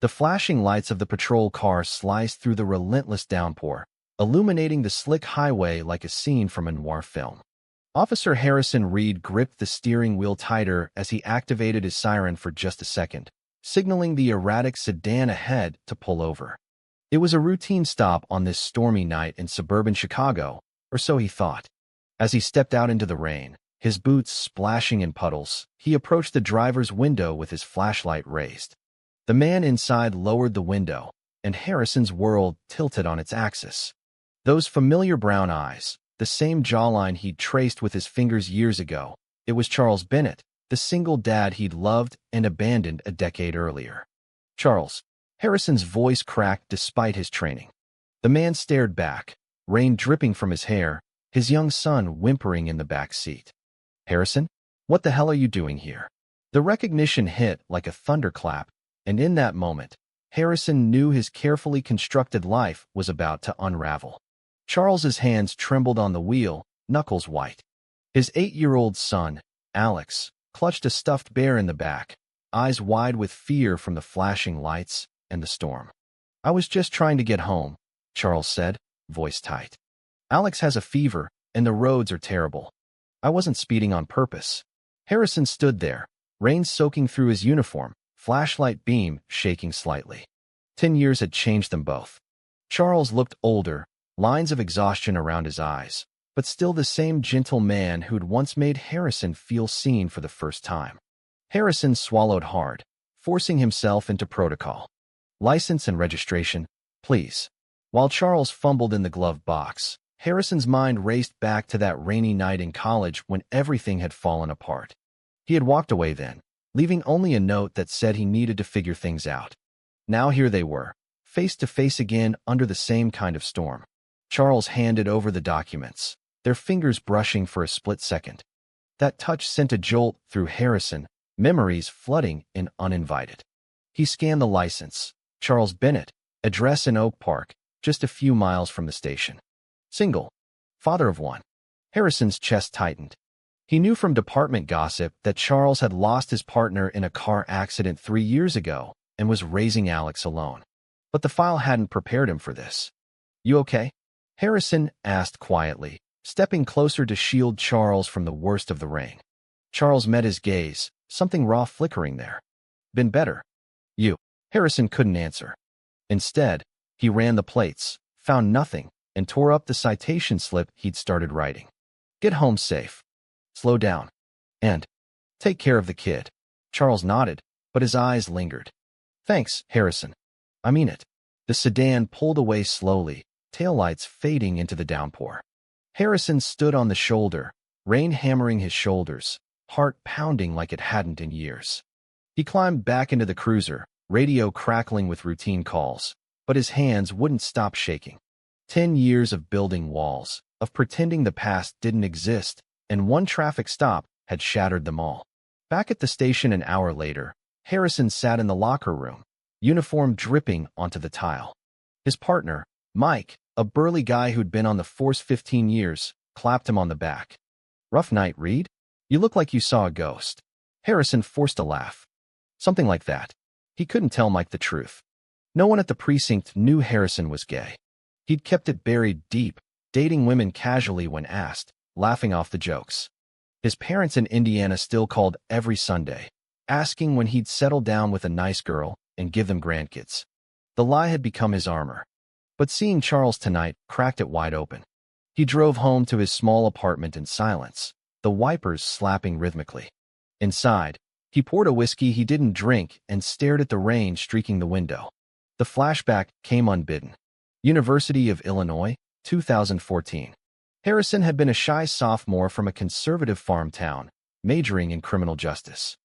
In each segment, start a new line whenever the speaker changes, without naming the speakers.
The flashing lights of the patrol car sliced through the relentless downpour, illuminating the slick highway like a scene from a noir film. Officer Harrison Reed gripped the steering wheel tighter as he activated his siren for just a second, signaling the erratic sedan ahead to pull over. It was a routine stop on this stormy night in suburban Chicago, or so he thought. As he stepped out into the rain, his boots splashing in puddles, he approached the driver's window with his flashlight raised. The man inside lowered the window, and Harrison's world tilted on its axis. Those familiar brown eyes, the same jawline he'd traced with his fingers years ago, it was Charles Bennett, the single dad he'd loved and abandoned a decade earlier. Charles. Harrison's voice cracked despite his training. The man stared back, rain dripping from his hair, his young son whimpering in the back seat. Harrison? What the hell are you doing here? The recognition hit like a thunderclap, and in that moment, Harrison knew his carefully constructed life was about to unravel. Charles's hands trembled on the wheel, knuckles white. His 8-year-old son, Alex, clutched a stuffed bear in the back, eyes wide with fear from the flashing lights and the storm. I was just trying to get home, Charles said, voice tight. Alex has a fever, and the roads are terrible. I wasn't speeding on purpose. Harrison stood there, rain soaking through his uniform, flashlight beam shaking slightly. 10 years had changed them both. Charles looked older, lines of exhaustion around his eyes, but still the same gentle man who'd once made Harrison feel seen for the first time. Harrison swallowed hard, forcing himself into protocol. License and registration, please. While Charles fumbled in the glove box, Harrison's mind raced back to that rainy night in college when everything had fallen apart. He had walked away then, leaving only a note that said he needed to figure things out. Now here they were, face to face again under the same kind of storm. Charles handed over the documents, their fingers brushing for a split second. That touch sent a jolt through Harrison, memories flooding in uninvited. He scanned the license. Charles Bennett, address in Oak Park, just a few miles from the station. Single. Father of one. Harrison's chest tightened. He knew from department gossip that Charles had lost his partner in a car accident 3 years ago and was raising Alex alone. But the file hadn't prepared him for this. You okay? Harrison asked quietly, stepping closer to shield Charles from the worst of the rain. Charles met his gaze, something raw flickering there. Been better. You. Harrison couldn't answer. Instead, he ran the plates, found nothing, and tore up the citation slip he'd started writing. Get home safe. Slow down. And take care of the kid. Charles nodded, but his eyes lingered. Thanks, Harrison. I mean it. The sedan pulled away slowly, taillights fading into the downpour. Harrison stood on the shoulder, rain hammering his shoulders, heart pounding like it hadn't in years. He climbed back into the cruiser, radio crackling with routine calls, but his hands wouldn't stop shaking. 10 years of building walls, of pretending the past didn't exist, and one traffic stop had shattered them all. Back at the station an hour later, Harrison sat in the locker room, uniform dripping onto the tile. His partner, Mike, a burly guy who'd been on the force 15 years, clapped him on the back. Rough night, Reed? You look like you saw a ghost. Harrison forced a laugh. Something like that. He couldn't tell Mike the truth. No one at the precinct knew Harrison was gay. He'd kept it buried deep, dating women casually when asked, laughing off the jokes. His parents in Indiana still called every Sunday, asking when he'd settle down with a nice girl and give them grandkids. The lie had become his armor. But seeing Charles tonight cracked it wide open. He drove home to his small apartment in silence, the wipers slapping rhythmically. Inside, he poured a whiskey he didn't drink and stared at the rain streaking the window. The flashback came unbidden. University of Illinois, 2014. Harrison had been a shy sophomore from a conservative farm town, majoring in criminal justice.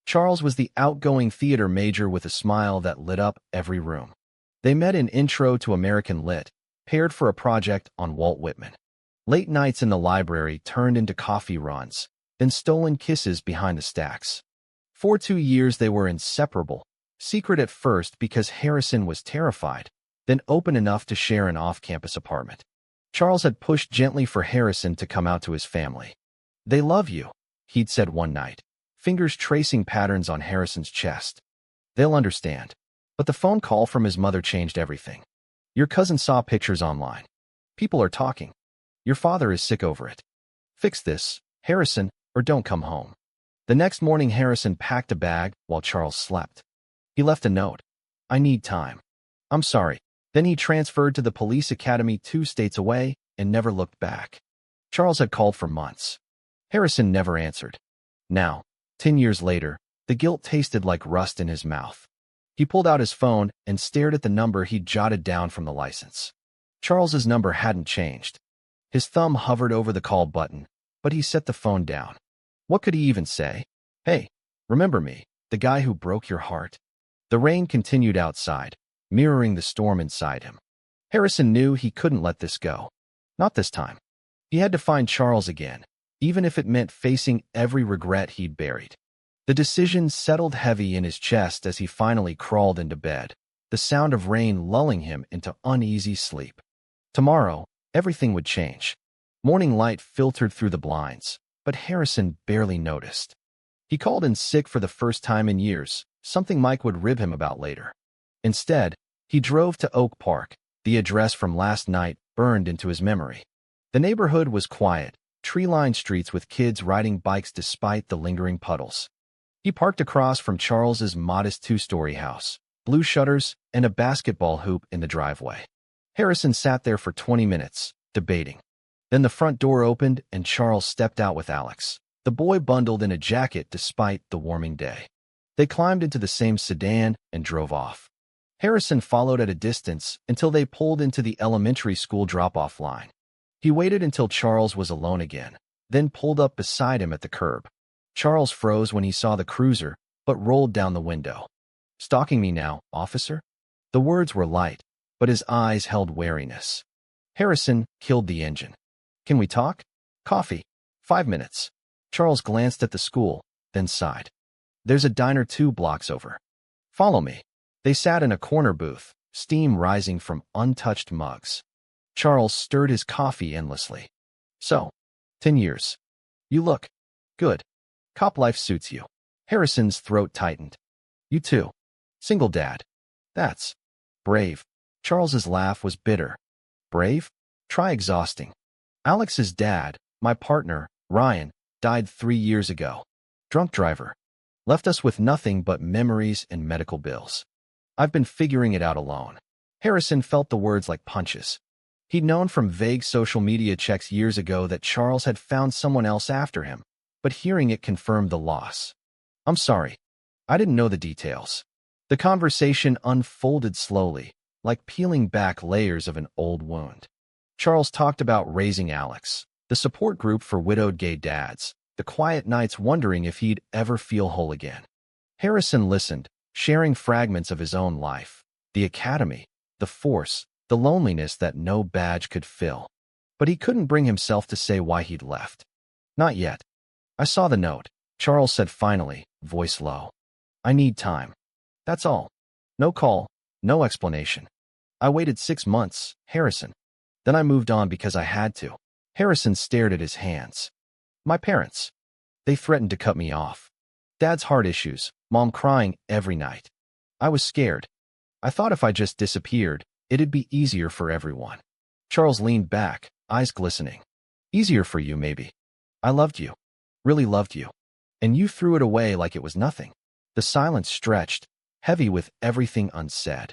Charles was the outgoing theater major with a smile that lit up every room. They met in Intro to American Lit, paired for a project on Walt Whitman. Late nights in the library turned into coffee runs, then stolen kisses behind the stacks. For 2 years they were inseparable, secret at first because Harrison was terrified, then open enough to share an off-campus apartment. Charles had pushed gently for Harrison to come out to his family. They love you, he'd said one night, fingers tracing patterns on Harrison's chest. They'll understand. But the phone call from his mother changed everything. Your cousin saw pictures online. People are talking. Your father is sick over it. Fix this, Harrison, or don't come home. The next morning, Harrison packed a bag while Charles slept. He left a note. I need time. I'm sorry. Then he transferred to the police academy 2 states away and never looked back. Charles had called for months. Harrison never answered. Now, 10 years later, the guilt tasted like rust in his mouth. He pulled out his phone and stared at the number he'd jotted down from the license. Charles's number hadn't changed. His thumb hovered over the call button, but he set the phone down. What could he even say? Hey, remember me, the guy who broke your heart? The rain continued outside, mirroring the storm inside him. Harrison knew he couldn't let this go. Not this time. He had to find Charles again, even if it meant facing every regret he'd buried. The decision settled heavy in his chest as he finally crawled into bed, the sound of rain lulling him into uneasy sleep. Tomorrow, everything would change. Morning light filtered through the blinds, but Harrison barely noticed. He called in sick for the first time in years, something Mike would rib him about later. Instead, he drove to Oak Park, the address from last night burned into his memory. The neighborhood was quiet, tree-lined streets with kids riding bikes despite the lingering puddles. He parked across from Charles's modest 2-story house, blue shutters and a basketball hoop in the driveway. Harrison sat there for 20 minutes, debating. Then the front door opened and Charles stepped out with Alex, the boy bundled in a jacket despite the warming day. They climbed into the same sedan and drove off. Harrison followed at a distance until they pulled into the elementary school drop-off line. He waited until Charles was alone again, then pulled up beside him at the curb. Charles froze when he saw the cruiser, but rolled down the window. Stalking me now, officer? The words were light, but his eyes held wariness. Harrison killed the engine. Can we talk? Coffee. 5 minutes. Charles glanced at the school, then sighed. There's a diner 2 blocks over. Follow me. They sat in a corner booth, steam rising from untouched mugs. Charles stirred his coffee endlessly. So, 10 years. You look good. Cop life suits you. Harrison's throat tightened. You too. Single dad. That's brave. Charles's laugh was bitter. Brave? Try exhausting. Alex's dad, my partner, Ryan, died 3 years ago. Drunk driver. Left us with nothing but memories and medical bills. I've been figuring it out alone. Harrison felt the words like punches. He'd known from vague social media checks years ago that Charles had found someone else after him, but hearing it confirmed the loss. I'm sorry. I didn't know the details. The conversation unfolded slowly, like peeling back layers of an old wound. Charles talked about raising Alex, the support group for widowed gay dads, the quiet nights wondering if he'd ever feel whole again. Harrison listened, sharing fragments of his own life, the academy, the force, the loneliness that no badge could fill. But he couldn't bring himself to say why he'd left. Not yet. I saw the note, Charles said finally, voice low. I need time. That's all. No call, no explanation. I waited 6 months, Harrison. Then I moved on because I had to. Harrison stared at his hands. My parents. They threatened to cut me off. Dad's heart issues, Mom crying every night. I was scared. I thought if I just disappeared, it'd be easier for everyone. Charles leaned back, eyes glistening. Easier for you, maybe. I loved you. Really loved you. And you threw it away like it was nothing. The silence stretched, heavy with everything unsaid.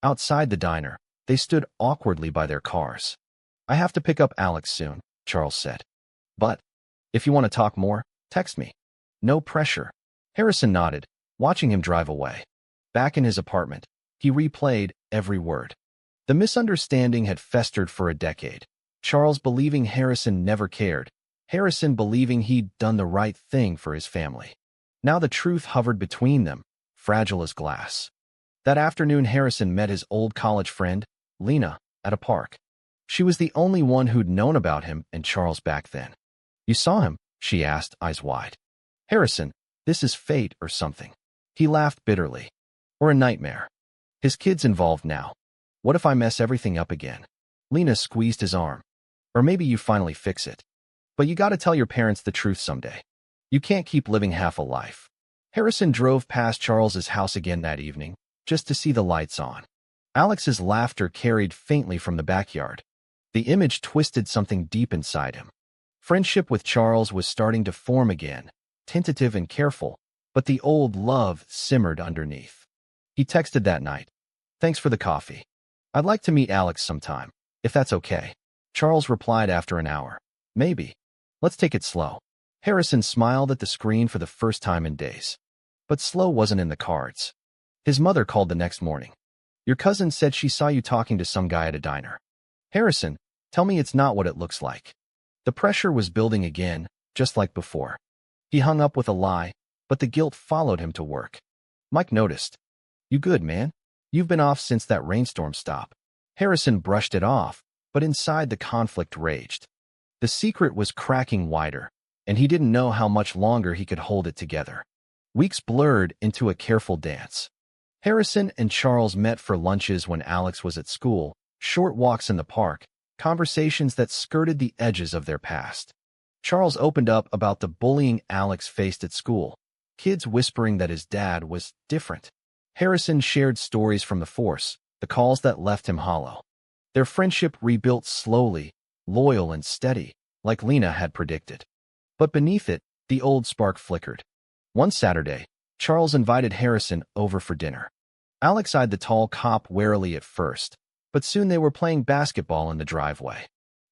Outside the diner, they stood awkwardly by their cars. I have to pick up Alex soon, Charles said. But, if you want to talk more, text me. No pressure. Harrison nodded, watching him drive away. Back in his apartment, he replayed every word. The misunderstanding had festered for a decade. Charles believing Harrison never cared. Harrison believing he'd done the right thing for his family. Now the truth hovered between them, fragile as glass. That afternoon, Harrison met his old college friend, Lena, at a park. She was the only one who'd known about him and Charles back then. You saw him? She asked, eyes wide. Harrison, this is fate or something. He laughed bitterly. Or a nightmare. His kid's involved now. What if I mess everything up again? Lena squeezed his arm. Or maybe you finally fix it. But you gotta tell your parents the truth someday. You can't keep living half a life. Harrison drove past Charles's house again that evening, just to see the lights on. Alex's laughter carried faintly from the backyard. The image twisted something deep inside him. Friendship with Charles was starting to form again, tentative and careful, but the old love simmered underneath. He texted that night, "Thanks for the coffee. I'd like to meet Alex sometime, if that's okay." Charles replied after an hour, "Maybe. Let's take it slow." Harrison smiled at the screen for the first time in days. But slow wasn't in the cards. His mother called the next morning. "Your cousin said she saw you talking to some guy at a diner." "Harrison, tell me it's not what it looks like." The pressure was building again, just like before. He hung up with a lie, but the guilt followed him to work. Mike noticed. "You good, man? You've been off since that rainstorm stopped." Harrison brushed it off, but inside the conflict raged. The secret was cracking wider, and he didn't know how much longer he could hold it together. Weeks blurred into a careful dance. Harrison and Charles met for lunches when Alex was at school, short walks in the park, conversations that skirted the edges of their past. Charles opened up about the bullying Alex faced at school, kids whispering that his dad was different. Harrison shared stories from the force, the calls that left him hollow. Their friendship rebuilt slowly, loyal and steady, like Lena had predicted. But beneath it, the old spark flickered. One Saturday, Charles invited Harrison over for dinner. Alex eyed the tall cop warily at first, but soon they were playing basketball in the driveway.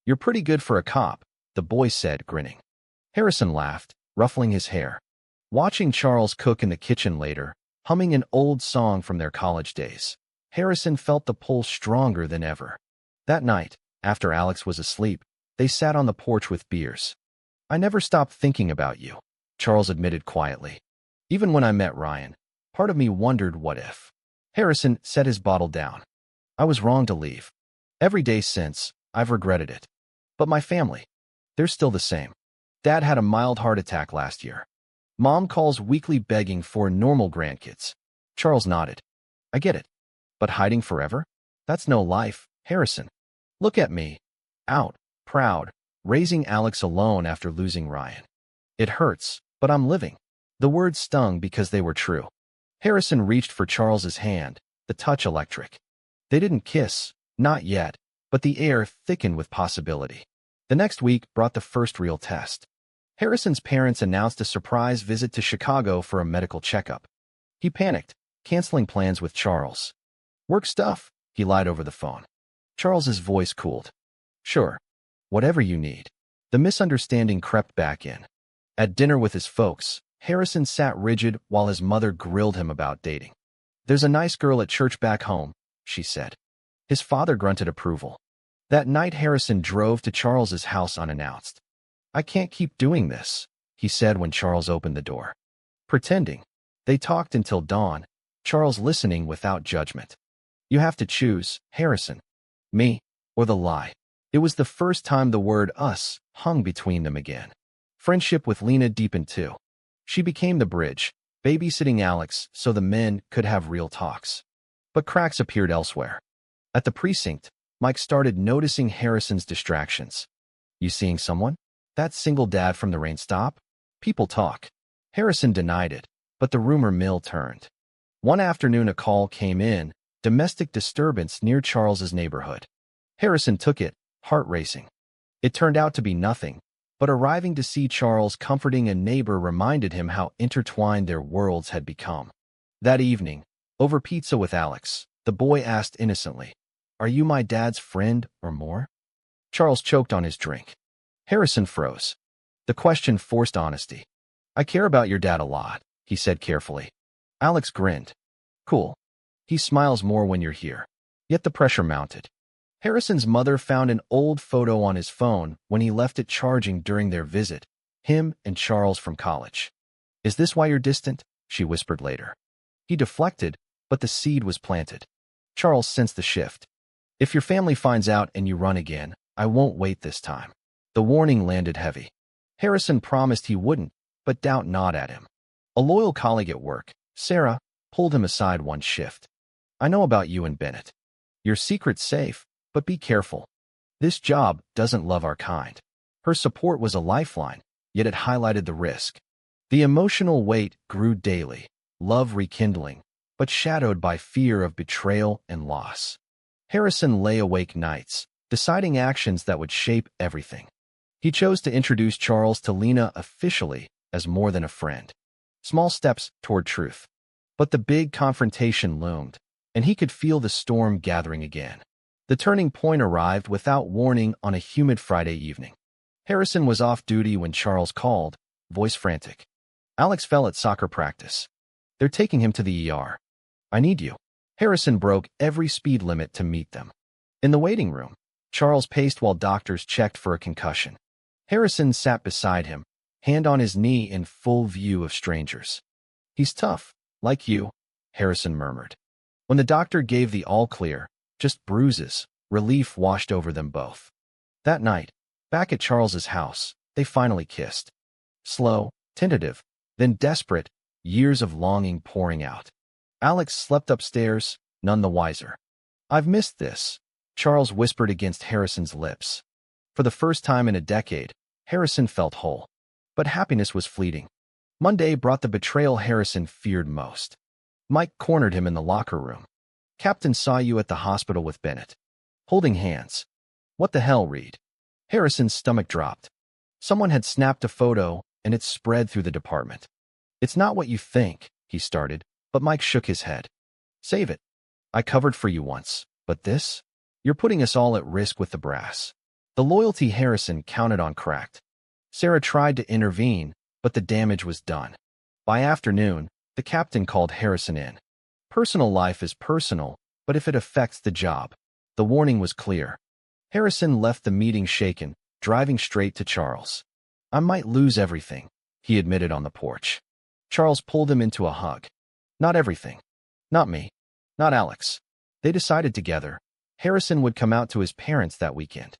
"You're pretty good for a cop," the boy said, grinning. Harrison laughed, ruffling his hair. Watching Charles cook in the kitchen later, humming an old song from their college days, Harrison felt the pull stronger than ever. That night, after Alex was asleep, they sat on the porch with beers. "I never stopped thinking about you," Charles admitted quietly. "Even when I met Ryan, part of me wondered what if." Harrison set his bottle down. "I was wrong to leave. Every day since, I've regretted it. But my family, they're still the same. Dad had a mild heart attack last year. Mom calls weekly begging for normal grandkids." Charles nodded. "I get it. But hiding forever? That's no life, Harrison. Look at me. Out, proud, raising Alex alone after losing Ryan. It hurts, but I'm living." The words stung because they were true. Harrison reached for Charles's hand, the touch electric. They didn't kiss, not yet, but the air thickened with possibility. The next week brought the first real test. Harrison's parents announced a surprise visit to Chicago for a medical checkup. He panicked, canceling plans with Charles. "Work stuff," he lied over the phone. Charles's voice cooled. "Sure. Whatever you need." The misunderstanding crept back in. At dinner with his folks, Harrison sat rigid while his mother grilled him about dating. "There's a nice girl at church back home," she said. His father grunted approval. That night Harrison drove to Charles's house unannounced. "I can't keep doing this," he said when Charles opened the door. Pretending. They talked until dawn, Charles listening without judgment. "You have to choose, Harrison. Me, or the lie." It was the first time the word us hung between them again. Friendship with Lena deepened too. She became the bridge, babysitting Alex so the men could have real talks. But cracks appeared elsewhere. At the precinct, Mike started noticing Harrison's distractions. "You seeing someone? That single dad from the rain stop? People talk." Harrison denied it, but the rumor mill turned. One afternoon a call came in, domestic disturbance near Charles's neighborhood. Harrison took it, heart racing. It turned out to be nothing, but arriving to see Charles comforting a neighbor reminded him how intertwined their worlds had become. That evening, over pizza with Alex, the boy asked innocently, "Are you my dad's friend or more?" Charles choked on his drink. Harrison froze. The question forced honesty. "I care about your dad a lot," he said carefully. Alex grinned. "Cool. He smiles more when you're here." Yet the pressure mounted. Harrison's mother found an old photo on his phone when he left it charging during their visit, him and Charles from college. "Is this why you're distant?" she whispered later. He deflected, but the seed was planted. Charles sensed the shift. "If your family finds out and you run again, I won't wait this time." The warning landed heavy. Harrison promised he wouldn't, but doubt gnawed at him. A loyal colleague at work, Sarah, pulled him aside one shift. "I know about you and Bennett. Your secret's safe, but be careful. This job doesn't love our kind." Her support was a lifeline, yet it highlighted the risk. The emotional weight grew daily, love rekindling, but shadowed by fear of betrayal and loss. Harrison lay awake nights, deciding actions that would shape everything. He chose to introduce Charles to Lena officially as more than a friend. Small steps toward truth. But the big confrontation loomed, and he could feel the storm gathering again. The turning point arrived without warning on a humid Friday evening. Harrison was off duty when Charles called, voice frantic. Alex fell at soccer practice. They're taking him to the ER. I need you. Harrison broke every speed limit to meet them. In the waiting room, Charles paced while doctors checked for a concussion. Harrison sat beside him, hand on his knee in full view of strangers. He's tough, like you, Harrison murmured. When the doctor gave the all-clear, just bruises, relief washed over them both. That night, back at Charles's house, they finally kissed. Slow, tentative, then desperate, years of longing pouring out. Alex slept upstairs, none the wiser. I've missed this, Charles whispered against Harrison's lips. For the first time in a decade, Harrison felt whole. But happiness was fleeting. Monday brought the betrayal Harrison feared most. Mike cornered him in the locker room. Captain saw you at the hospital with Bennett. Holding hands. What the hell, Reed? Harrison's stomach dropped. Someone had snapped a photo, and it spread through the department. It's not what you think, he started, but Mike shook his head. Save it. I covered for you once, but this? You're putting us all at risk with the brass. The loyalty Harrison counted on cracked. Sarah tried to intervene, but the damage was done. By afternoon, the captain called Harrison in. Personal life is personal, but if it affects the job, the warning was clear. Harrison left the meeting shaken, driving straight to Charles. I might lose everything, he admitted on the porch. Charles pulled him into a hug. Not everything. Not me. Not Alex. They decided together. Harrison would come out to his parents that weekend.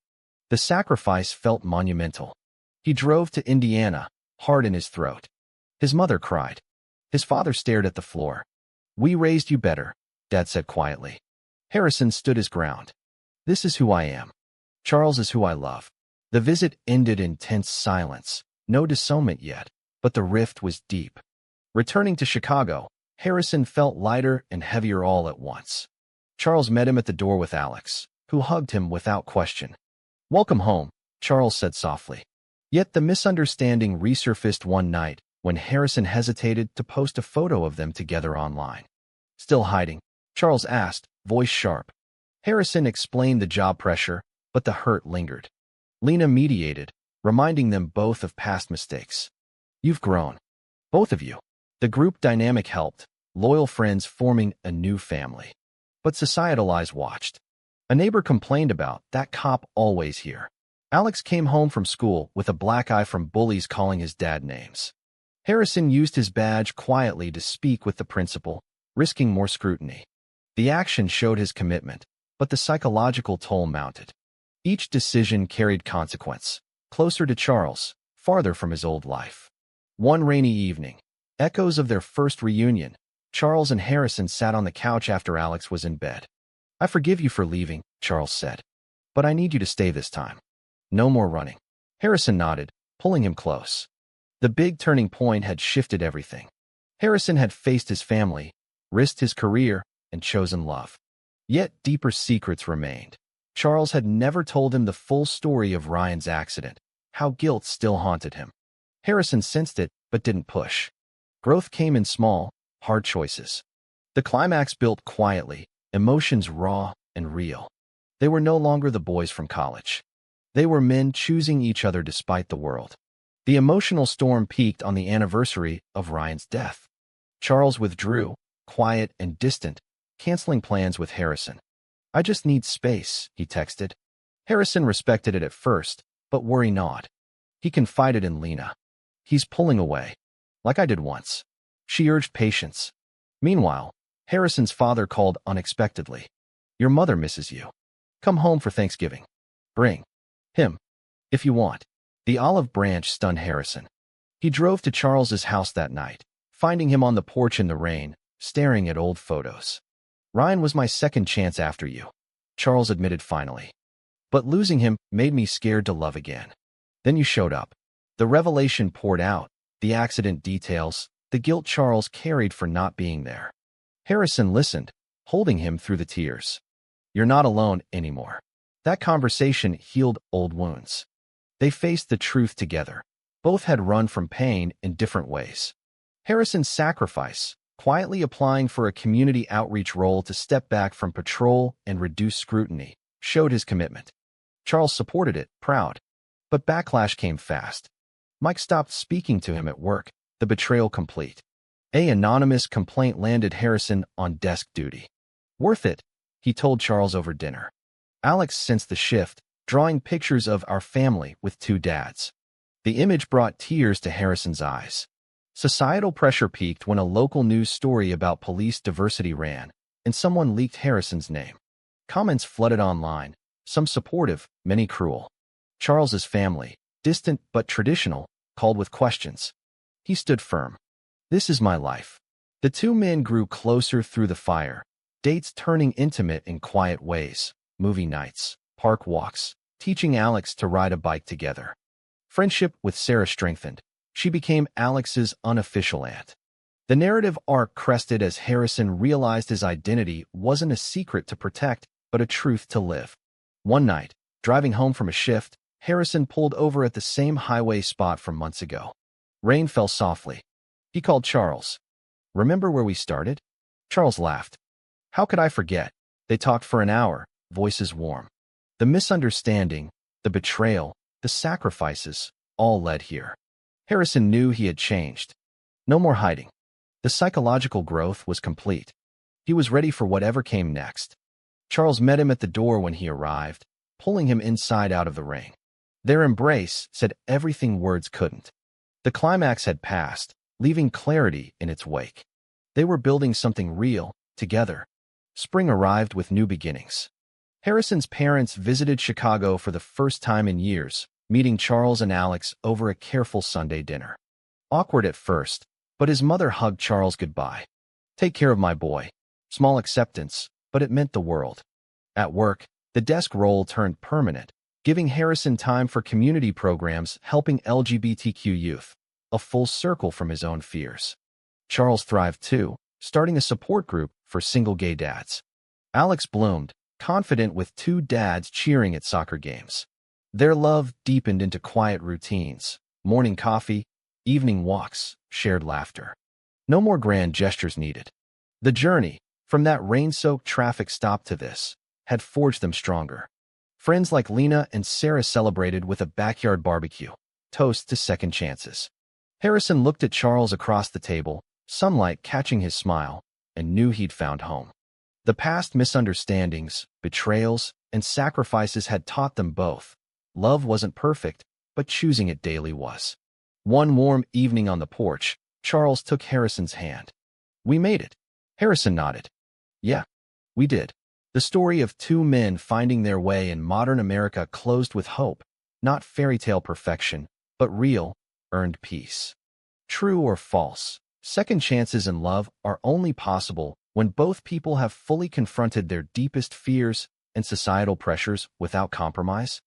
The sacrifice felt monumental. He drove to Indiana, heart in his throat. His mother cried. His father stared at the floor. We raised you better, Dad said quietly. Harrison stood his ground. This is who I am. Charles is who I love. The visit ended in tense silence. No disownment yet, but the rift was deep. Returning to Chicago, Harrison felt lighter and heavier all at once. Charles met him at the door with Alex, who hugged him without question. Welcome home, Charles said softly. Yet the misunderstanding resurfaced one night when Harrison hesitated to post a photo of them together online. Still hiding, Charles asked, voice sharp. Harrison explained the job pressure, but the hurt lingered. Lena mediated, reminding them both of past mistakes. You've grown. Both of you. The group dynamic helped, loyal friends forming a new family. But societal eyes watched. A neighbor complained about that cop always here. Alex came home from school with a black eye from bullies calling his dad names. Harrison used his badge quietly to speak with the principal, risking more scrutiny. The action showed his commitment, but the psychological toll mounted. Each decision carried consequence, closer to Charles, farther from his old life. One rainy evening, echoes of their first reunion, Charles and Harrison sat on the couch after Alex was in bed. I forgive you for leaving, Charles said. But I need you to stay this time. No more running. Harrison nodded, pulling him close. The big turning point had shifted everything. Harrison had faced his family, risked his career, and chosen love. Yet deeper secrets remained. Charles had never told him the full story of Ryan's accident, how guilt still haunted him. Harrison sensed it, but didn't push. Growth came in small, hard choices. The climax built quietly, emotions raw and real. They were no longer the boys from college. They were men choosing each other despite the world. The emotional storm peaked on the anniversary of Ryan's death. Charles withdrew, quiet and distant, canceling plans with Harrison. I just need space, he texted. Harrison respected it at first, but worry not. He confided in Lena. He's pulling away. Like I did once. She urged patience. Meanwhile, Harrison's father called unexpectedly. Your mother misses you. Come home for Thanksgiving. Bring him, if you want. The olive branch stunned Harrison. He drove to Charles's house that night, finding him on the porch in the rain, staring at old photos. Ryan was my second chance after you, Charles admitted finally. But losing him made me scared to love again. Then you showed up. The revelation poured out, the accident details, the guilt Charles carried for not being there. Harrison listened, holding him through the tears. "You're not alone anymore." That conversation healed old wounds. They faced the truth together. Both had run from pain in different ways. Harrison's sacrifice, quietly applying for a community outreach role to step back from patrol and reduce scrutiny, showed his commitment. Charles supported it, proud. But backlash came fast. Mike stopped speaking to him at work, the betrayal complete. An anonymous complaint landed Harrison on desk duty. "Worth it," he told Charles over dinner. Alex sensed the shift, drawing pictures of our family with two dads. The image brought tears to Harrison's eyes. Societal pressure peaked when a local news story about police diversity ran, and someone leaked Harrison's name. Comments flooded online, some supportive, many cruel. Charles's family, distant but traditional, called with questions. He stood firm. "This is my life." The two men grew closer through the fire, dates turning intimate in quiet ways, movie nights, park walks, teaching Alex to ride a bike together. Friendship with Sarah strengthened. She became Alex's unofficial aunt. The narrative arc crested as Harrison realized his identity wasn't a secret to protect, but a truth to live. One night, driving home from a shift, Harrison pulled over at the same highway spot from months ago. Rain fell softly. He called Charles. "Remember where we started?" Charles laughed. "How could I forget?" They talked for an hour, voices warm. The misunderstanding, the betrayal, the sacrifices, all led here. Harrison knew he had changed. No more hiding. The psychological growth was complete. He was ready for whatever came next. Charles met him at the door when he arrived, pulling him inside out of the ring. Their embrace said everything words couldn't. The climax had passed, leaving clarity in its wake. They were building something real, together. Spring arrived with new beginnings. Harrison's parents visited Chicago for the first time in years, meeting Charles and Alex over a careful Sunday dinner. Awkward at first, but his mother hugged Charles goodbye. "Take care of my boy." Small acceptance, but it meant the world. At work, the desk role turned permanent, giving Harrison time for community programs helping LGBTQ youth, a full circle from his own fears. Charles thrived too, starting a support group for single gay dads. Alex bloomed, confident with two dads cheering at soccer games. Their love deepened into quiet routines, morning coffee, evening walks, shared laughter. No more grand gestures needed. The journey, from that rain-soaked traffic stop to this, had forged them stronger. Friends like Lena and Sarah celebrated with a backyard barbecue, toast to second chances. Harrison looked at Charles across the table, sunlight catching his smile, and knew he'd found home. The past misunderstandings, betrayals, and sacrifices had taught them both. Love wasn't perfect, but choosing it daily was. One warm evening on the porch, Charles took Harrison's hand. "We made it." Harrison nodded. "Yeah, we did." The story of two men finding their way in modern America closed with hope, not fairy tale perfection, but real, earned peace. True or false, second chances in love are only possible when both people have fully confronted their deepest fears and societal pressures without compromise.